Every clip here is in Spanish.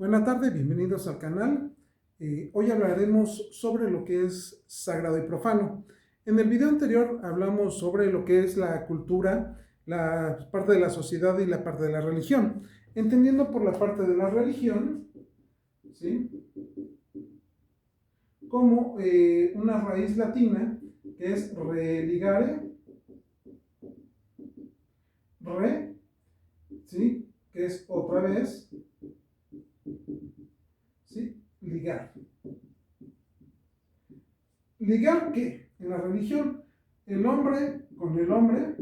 Buenas tardes, bienvenidos al canal. Hoy hablaremos sobre lo que es sagrado y profano. En el video anterior hablamos sobre lo que es la cultura, la parte de la sociedad y la parte de la religión. Entendiendo por la parte de la religión, ¿sí?, como una raíz latina que es religare, re, ¿sí?, que es otra vez, ¿sí?, ligar. ¿Ligar qué? En la religión, el hombre con el hombre,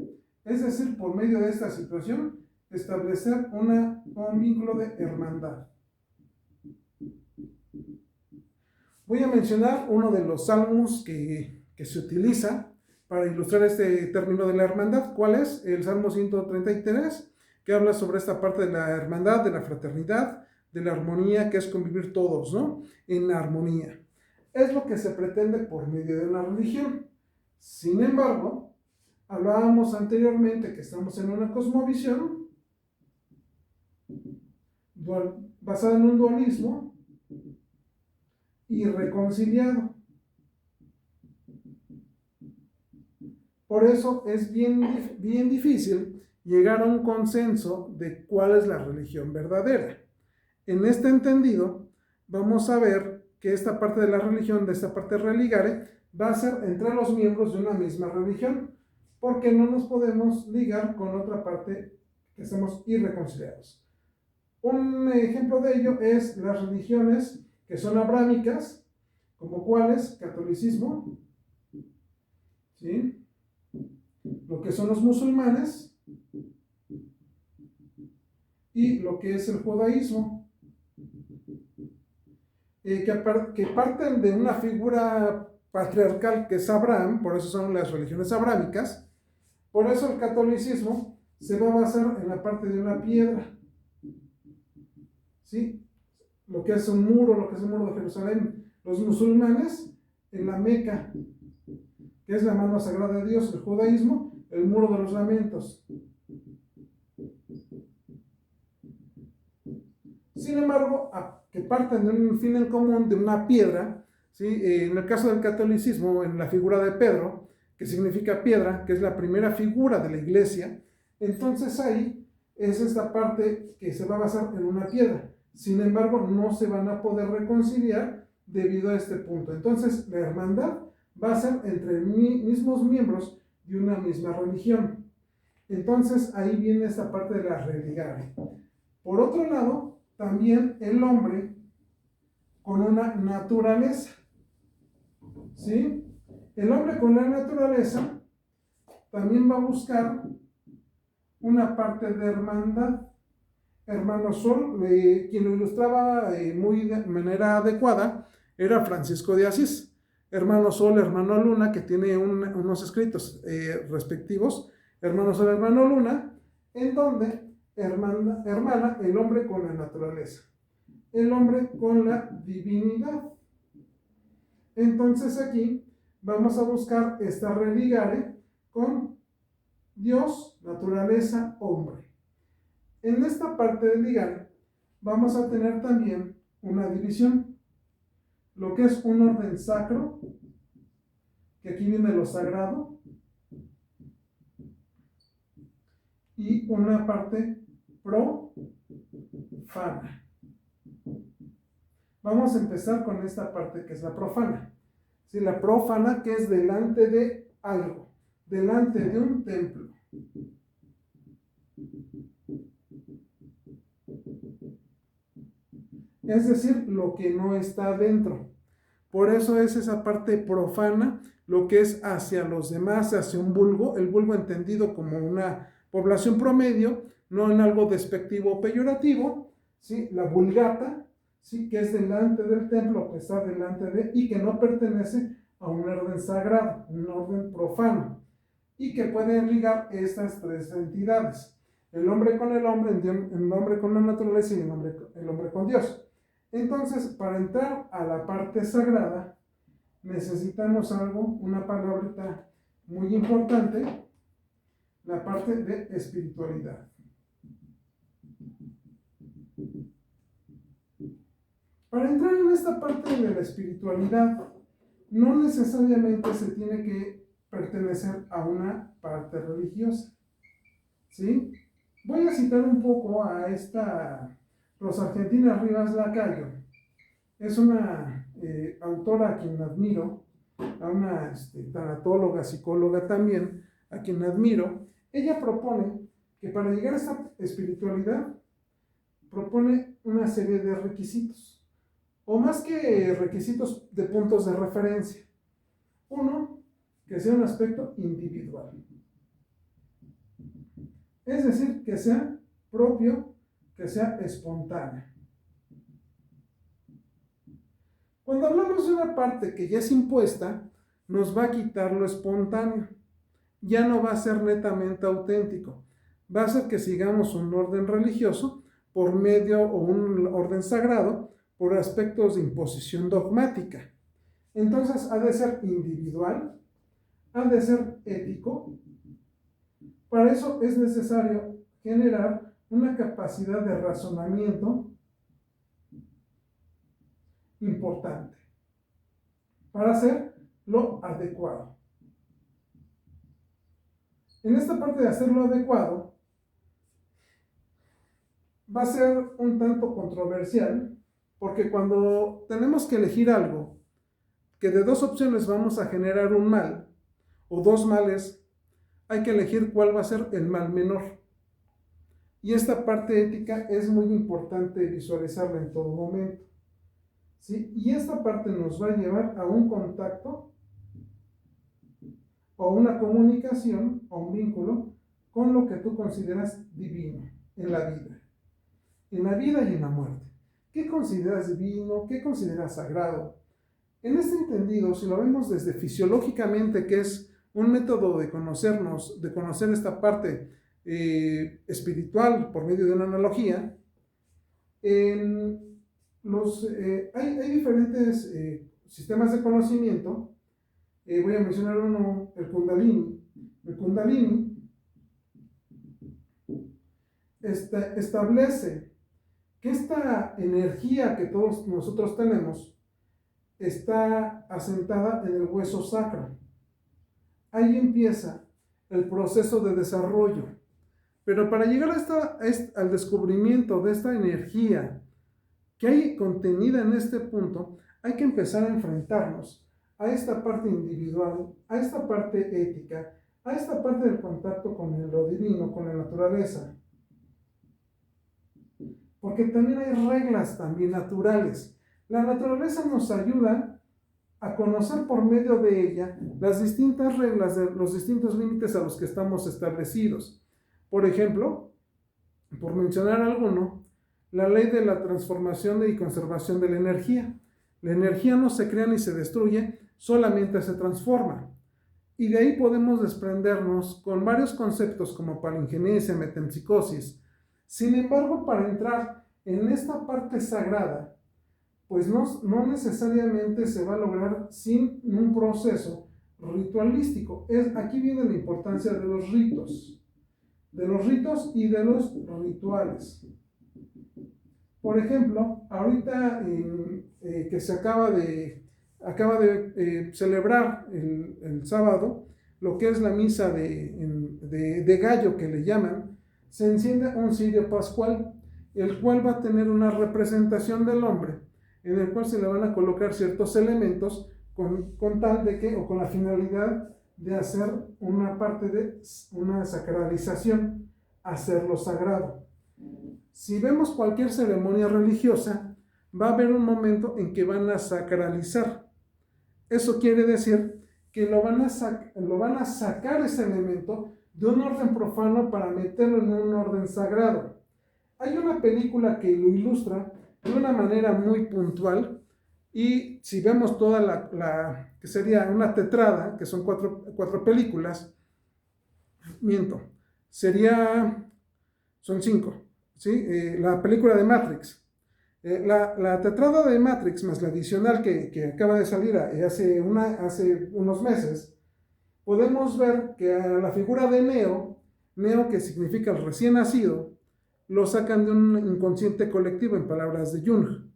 es decir, por medio de esta situación, establecer un vínculo de hermandad. Voy a mencionar uno de los salmos que se utiliza para ilustrar este término de la hermandad. ¿Cuál es? El Salmo 133, que habla sobre esta parte de la hermandad, de la fraternidad, de la armonía, que es convivir todos, ¿no?, en armonía. Es lo que se pretende por medio de una religión. Sin embargo, hablábamos anteriormente que estamos en una cosmovisión basada en un dualismo irreconciliado. Por eso es bien difícil llegar a un consenso de cuál es la religión verdadera. En este entendido, vamos a ver que esta parte de la religión, de esta parte religare, va a ser entre los miembros de una misma religión, porque no nos podemos ligar con otra parte que estamos irreconciliados. Un ejemplo de ello es las religiones que son abrámicas, como cuáles: catolicismo, ¿sí?, lo que son los musulmanes y lo que es el judaísmo, que parten de una figura patriarcal que es Abraham. Por eso son las religiones abrámicas. Por eso el catolicismo se va a basar en la parte de una piedra, ¿sí?, lo que es un muro, lo que es el muro de Jerusalén. Los musulmanes en la Meca, que es la mano sagrada de Dios. El judaísmo, el muro de los lamentos. Sin embargo, que parten de un fin en común, de una piedra, ¿sí? En el caso del catolicismo, en la figura de Pedro, que significa piedra, que es la primera figura de la iglesia, entonces ahí es esta parte que se va a basar en una piedra. Sin embargo, no se van a poder reconciliar debido a este punto. Entonces, la hermandad va a ser entre mismos miembros de una misma religión. Entonces, ahí viene esta parte de la religare. Por otro lado, también el hombre con una naturaleza, ¿sí? El hombre con la naturaleza también va a buscar una parte de hermandad. Hermano Sol, quien lo ilustraba muy de manera adecuada, era Francisco de Asís. Hermano Sol, hermano Luna, que tiene unos escritos respectivos, hermano Sol, hermano Luna, en donde hermana el hombre con la naturaleza, el hombre con la divinidad. Entonces aquí vamos a buscar esta religare con Dios, naturaleza, hombre. En esta parte del ligare vamos a tener también una división, lo que es un orden sacro, que aquí viene lo sagrado, y una parte profana. Vamos a empezar con esta parte que es la profana. ¿Sí? La profana, que es delante de algo, delante de un templo. Es decir, lo que no está dentro. Por eso es esa parte profana, lo que es hacia los demás, hacia un vulgo, el vulgo entendido como una población promedio, no en algo despectivo o peyorativo, ¿sí? La vulgata, ¿sí?, que es delante del templo, que está delante de, y que no pertenece a un orden sagrado, un orden profano, y que pueden ligar estas tres entidades: el hombre con el hombre, el hombre con la naturaleza y el hombre con Dios. Entonces, para entrar a la parte sagrada, necesitamos algo, una palabrita muy importante, la parte de espiritualidad. Para entrar en esta parte de la espiritualidad, no necesariamente se tiene que pertenecer a una parte religiosa, ¿sí? Voy a citar un poco a esta Rosa Argentina Rivas Lacayo. Es una autora a quien admiro, a una tanatóloga, psicóloga también, a quien admiro. Ella propone que para llegar a esta espiritualidad, propone una serie de requisitos, o más que requisitos, de puntos de referencia. Uno, que sea un aspecto individual, es decir, que sea propio, que sea espontáneo. Cuando hablamos de una parte que ya es impuesta, nos va a quitar lo espontáneo. Ya no va a ser netamente auténtico. Va a ser que sigamos un orden religioso por medio, o un orden sagrado, por aspectos de imposición dogmática. Entonces ha de ser individual, ha de ser ético. Para eso es necesario generar una capacidad de razonamiento importante para hacer lo adecuado. En esta parte de hacer lo adecuado va a ser un tanto controversial, porque cuando tenemos que elegir algo, que de dos opciones vamos a generar un mal, o dos males, hay que elegir cuál va a ser el mal menor. Y esta parte ética es muy importante visualizarla en todo momento, ¿sí? Y esta parte nos va a llevar a un contacto, o una comunicación, o un vínculo, con lo que tú consideras divino en la vida. En la vida y en la muerte. ¿Qué consideras divino? ¿Qué consideras sagrado? En este entendido, si lo vemos desde fisiológicamente, que es un método de conocernos, de conocer esta parte espiritual por medio de una analogía, hay diferentes sistemas de conocimiento. Voy a mencionar uno, el Kundalini. El Kundalini establece que esta energía que todos nosotros tenemos está asentada en el hueso sacro. Ahí empieza el proceso de desarrollo. Pero para llegar al descubrimiento de esta energía que hay contenida en este punto, hay que empezar a enfrentarnos a esta parte individual, a esta parte ética, a esta parte del contacto con lo divino, con la naturaleza. Porque también hay reglas también naturales. La naturaleza nos ayuda a conocer por medio de ella las distintas reglas de los distintos límites a los que estamos establecidos. Por ejemplo, por mencionar alguno, la ley de la transformación y conservación de la energía. La energía no se crea ni se destruye, solamente se transforma. Y de ahí podemos desprendernos con varios conceptos como palingenesia, metempsicosis. Sin embargo, para entrar en esta parte sagrada, pues no necesariamente se va a lograr sin un proceso ritualístico. Aquí viene la importancia de los ritos y de los rituales. Por ejemplo, ahorita que se acaba de celebrar el sábado, lo que es la misa de gallo que le llaman, se enciende un cirio pascual, el cual va a tener una representación del hombre, en el cual se le van a colocar ciertos elementos con tal de que, o con la finalidad de hacer una parte de una sacralización, hacerlo sagrado. Si vemos cualquier ceremonia religiosa, va a haber un momento en que van a sacralizar. Eso quiere decir que lo van a sacar ese elemento de un orden profano para meterlo en un orden sagrado. Hay una película que lo ilustra de una manera muy puntual, y si vemos toda la que sería una tetrada, que son cuatro películas, son 5, ¿sí? La película de Matrix, la tetrada de Matrix más la adicional que acaba de salir hace unos meses, podemos ver que a la figura de Neo, que significa el recién nacido, lo sacan de un inconsciente colectivo, en palabras de Jung.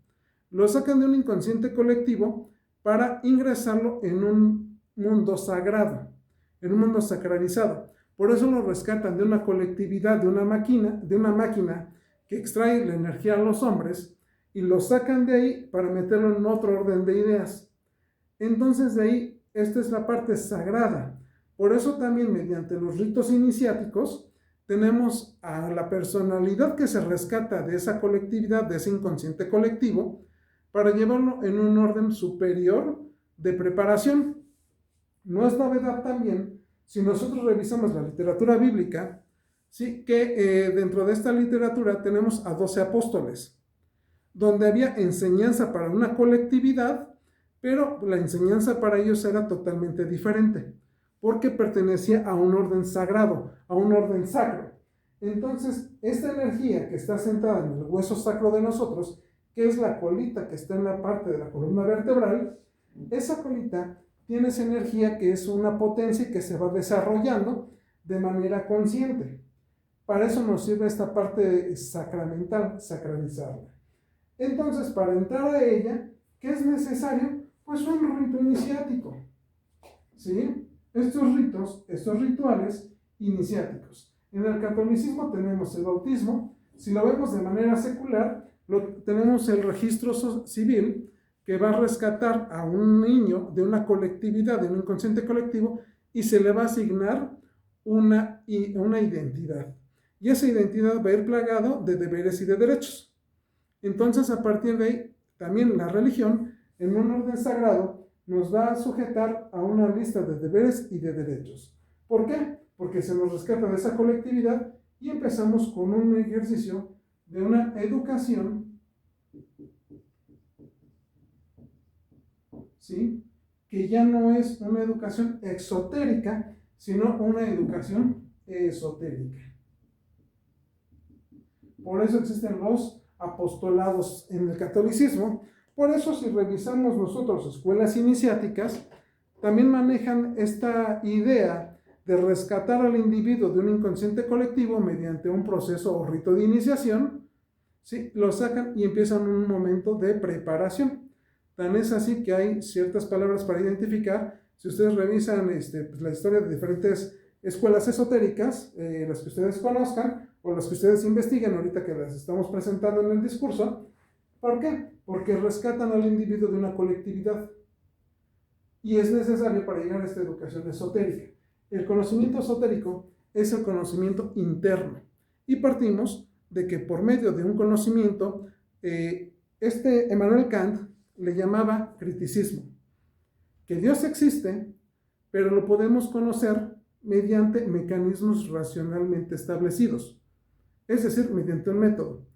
lo sacan de un inconsciente colectivo para ingresarlo en un mundo sagrado, en un mundo sacralizado. Por eso lo rescatan de una colectividad, de una máquina que extrae la energía a los hombres y lo sacan de ahí para meterlo en otro orden de ideas. Entonces de ahí, esta es la parte sagrada. Por eso también mediante los ritos iniciáticos tenemos a la personalidad que se rescata de esa colectividad, de ese inconsciente colectivo, para llevarlo en un orden superior de preparación. No es novedad también, si nosotros revisamos la literatura bíblica, ¿sí? Que dentro de esta literatura tenemos a 12 apóstoles, donde había enseñanza para una colectividad, pero la enseñanza para ellos era totalmente diferente, porque pertenecía a un orden sagrado, a un orden sacro. Entonces, esta energía que está sentada en el hueso sacro de nosotros, que es la colita que está en la parte de la columna vertebral, esa colita tiene esa energía que es una potencia que se va desarrollando de manera consciente. Para eso nos sirve esta parte sacramental, sacralizarla. Entonces, para entrar a ella, ¿qué es necesario? Pues un rito iniciático, ¿sí? Estos ritos, estos rituales iniciáticos. En el catolicismo tenemos el bautismo. Si lo vemos de manera secular, tenemos el registro civil, que va a rescatar a un niño de una colectividad, de un inconsciente colectivo, y se le va a asignar una identidad. Y esa identidad va a ir plagado de deberes y de derechos. Entonces, a partir de ahí, también la religión, en un orden sagrado, nos va a sujetar a una lista de deberes y de derechos. ¿Por qué? Porque se nos rescata de esa colectividad y empezamos con un ejercicio de una educación, ¿sí? Que ya no es una educación exotérica, sino una educación esotérica. Por eso existen los apostolados en el catolicismo. Por eso, si revisamos nosotros escuelas iniciáticas, también manejan esta idea de rescatar al individuo de un inconsciente colectivo mediante un proceso o rito de iniciación, ¿sí? Lo sacan y empiezan un momento de preparación. Tan es así que hay ciertas palabras para identificar. Si ustedes revisan la historia de diferentes escuelas esotéricas, las que ustedes conozcan o las que ustedes investiguen ahorita que las estamos presentando en el discurso, ¿por qué? Porque rescatan al individuo de una colectividad y es necesario para llegar a esta educación esotérica. El conocimiento esotérico es el conocimiento interno y partimos de que por medio de un conocimiento, Immanuel Kant le llamaba criticismo, que Dios existe, pero lo podemos conocer mediante mecanismos racionalmente establecidos, es decir, mediante un método.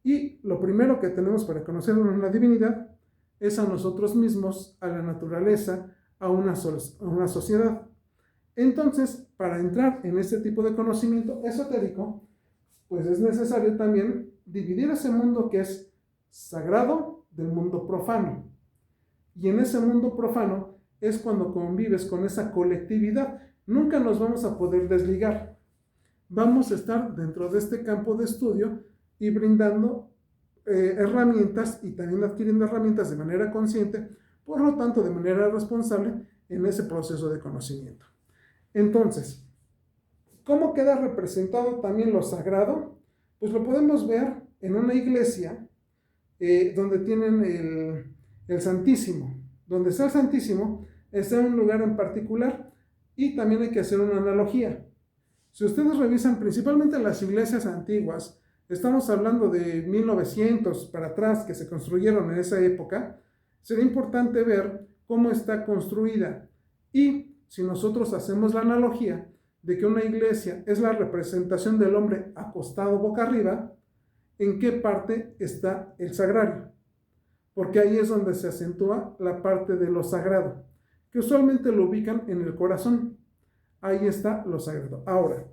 Y lo primero que tenemos para conocer una divinidad es a nosotros mismos, a la naturaleza, a una sociedad. Entonces, para entrar en este tipo de conocimiento esotérico, pues es necesario también dividir ese mundo que es sagrado del mundo profano. Y en ese mundo profano es cuando convives con esa colectividad. Nunca nos vamos a poder desligar. Vamos a estar dentro de este campo de estudio y brindando herramientas y también adquiriendo herramientas de manera consciente, por lo tanto de manera responsable en ese proceso de conocimiento. Entonces, ¿cómo queda representado también lo sagrado? Pues lo podemos ver en una iglesia donde tienen el Santísimo. Donde está el Santísimo, está en un lugar en particular y también hay que hacer una analogía. Si ustedes revisan principalmente las iglesias antiguas, estamos hablando de 1900 para atrás que se construyeron en esa época, sería importante ver cómo está construida. Y si nosotros hacemos la analogía de que una iglesia es la representación del hombre acostado boca arriba, ¿en qué parte está el sagrario? Porque ahí es donde se acentúa la parte de lo sagrado, que usualmente lo ubican en el corazón. Ahí está lo sagrado. Ahora,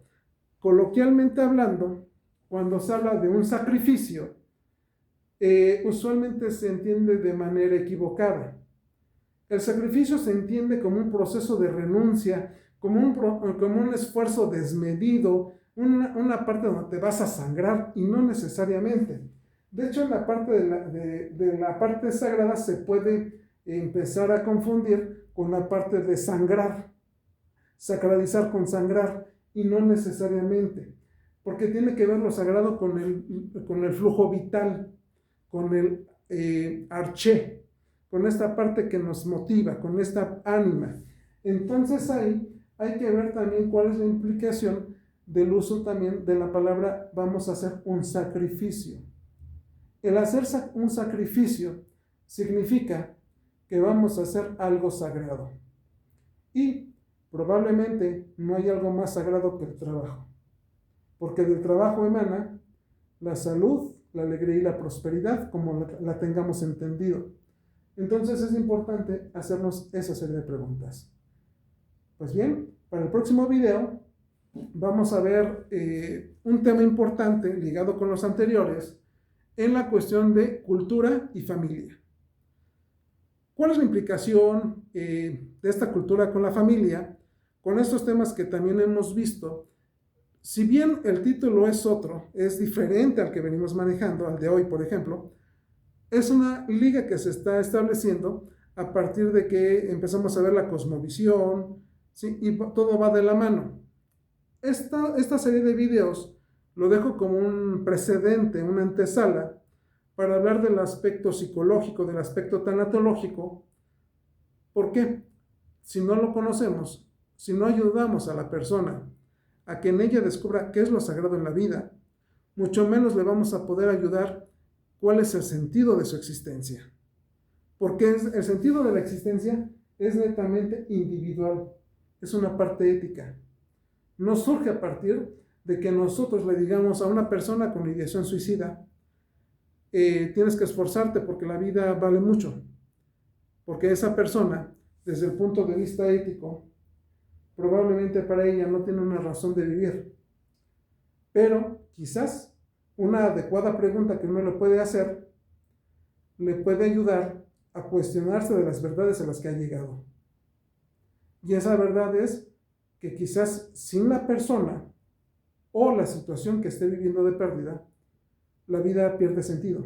coloquialmente hablando, cuando se habla de un sacrificio, usualmente se entiende de manera equivocada. El sacrificio se entiende como un proceso de renuncia, como un esfuerzo desmedido, una parte donde te vas a sangrar y no necesariamente. De hecho, en la parte de la parte sagrada se puede empezar a confundir con la parte de sangrar, sacralizar con sangrar, y no necesariamente, porque tiene que ver lo sagrado con el flujo vital, con el arché, con esta parte que nos motiva, con esta ánima. Entonces ahí hay que ver también cuál es la implicación del uso también de la palabra vamos a hacer un sacrificio. El hacer un sacrificio significa que vamos a hacer algo sagrado. Y probablemente no hay algo más sagrado que el trabajo, porque del trabajo emana la salud, la alegría y la prosperidad, como la tengamos entendido. Entonces es importante hacernos esa serie de preguntas. Pues bien, para el próximo video vamos a ver un tema importante ligado con los anteriores en la cuestión de cultura y familia. ¿Cuál es la implicación de esta cultura con la familia? Con estos temas que también hemos visto, si bien el título es otro, es diferente al que venimos manejando, al de hoy, por ejemplo, es una liga que se está estableciendo a partir de que empezamos a ver la cosmovisión, ¿sí? Y todo va de la mano. Esta serie de videos lo dejo como un precedente, una antesala, para hablar del aspecto psicológico, del aspecto tanatológico. ¿Por qué? Si no lo conocemos, si no ayudamos a la persona a que en ella descubra qué es lo sagrado en la vida, mucho menos le vamos a poder ayudar cuál es el sentido de su existencia. Porque el sentido de la existencia es netamente individual, es una parte ética. No surge a partir de que nosotros le digamos a una persona con ideación suicida, tienes que esforzarte porque la vida vale mucho, porque esa persona, desde el punto de vista ético, probablemente para ella no tiene una razón de vivir. Pero quizás una adecuada pregunta que uno le puede hacer le puede ayudar a cuestionarse de las verdades a las que ha llegado. Y esa verdad es que quizás sin la persona o la situación que esté viviendo de pérdida, la vida pierde sentido.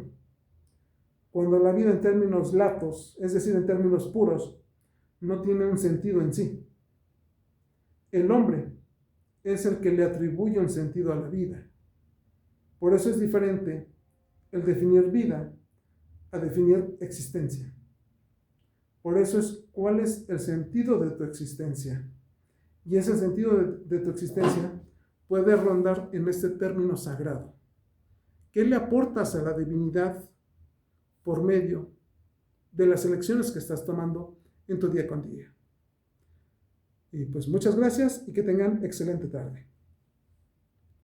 Cuando la vida en términos latos, es decir, en términos puros, no tiene un sentido en sí. El hombre es el que le atribuye un sentido a la vida. Por eso es diferente el definir vida a definir existencia. Por eso es cuál es el sentido de tu existencia. Y ese sentido de tu existencia puede rondar en este término sagrado. ¿Qué le aportas a la divinidad por medio de las elecciones que estás tomando en tu día con día? Y pues muchas gracias y que tengan excelente tarde.